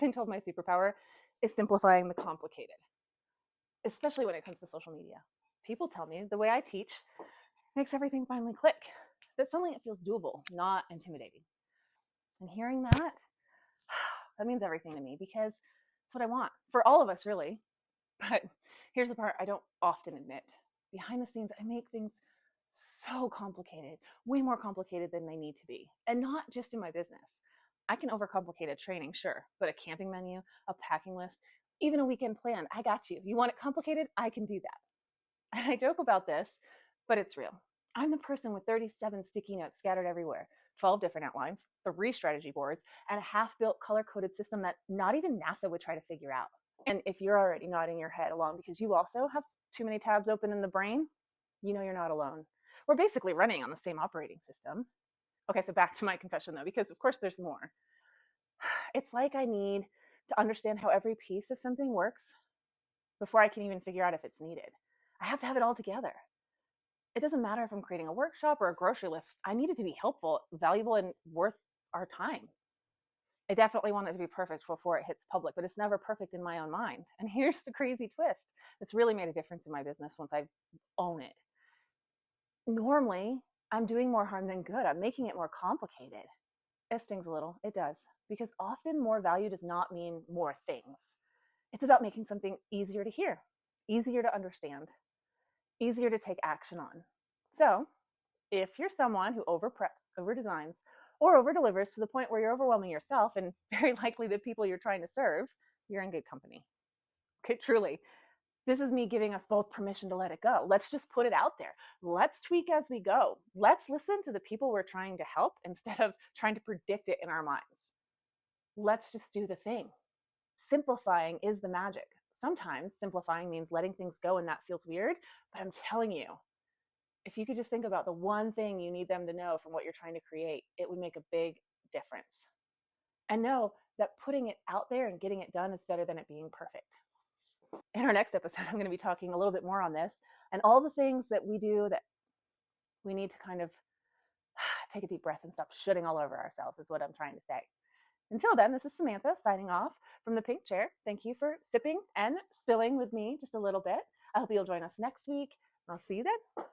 been told my superpower is simplifying the complicated, especially when it comes to social media. People tell me the way I teach makes everything finally click, that suddenly it feels doable, not intimidating. And hearing that, that means everything to me because it's what I want for all of us, really. But here's the part I don't often admit. Behind the scenes, I make things so complicated, way more complicated than they need to be. And not just in my business. I can overcomplicate a training, sure, but a camping menu, a packing list, even a weekend plan, I got you. You want it complicated? I can do that. And I joke about this, but it's real. I'm the person with 37 sticky notes scattered everywhere, 12 different outlines, 3 strategy boards, and a half-built color-coded system that not even NASA would try to figure out. And if you're already nodding your head along because you also have too many tabs open in the brain, you know you're not alone. We're basically running on the same operating system. Okay, so back to my confession though, because of course there's more. It's like I need to understand how every piece of something works before I can even figure out if it's needed. I have to have it all together. It doesn't matter if I'm creating a workshop or a grocery list. I need it to be helpful, valuable, and worth our time. I definitely want it to be perfect before it hits public, but it's never perfect in my own mind. And here's the crazy twist that's really made a difference in my business once I own it. Normally, I'm doing more harm than good. I'm making it more complicated. It stings a little. It does. Because often more value does not mean more things. It's about making something easier to hear, easier to understand, easier to take action on. So, if you're someone who over-preps, over-designs, or over-delivers to the point where you're overwhelming yourself and very likely the people you're trying to serve, you're in good company. Okay, truly. This is me giving us both permission to let it go. Let's just put it out there. Let's tweak as we go. Let's listen to the people we're trying to help instead of trying to predict it in our minds. Let's just do the thing. Simplifying is the magic. Sometimes simplifying means letting things go and that feels weird, but I'm telling you, if you could just think about the one thing you need them to know from what you're trying to create, it would make a big difference. And know that putting it out there and getting it done is better than it being perfect. In our next episode, I'm going to be talking a little bit more on this and all the things that we do that we need to kind of take a deep breath and stop shitting all over ourselves is what I'm trying to say. Until then, this is Samantha signing off from the Pink Chair. Thank you for sipping and spilling with me just a little bit. I hope you'll join us next week. I'll see you then.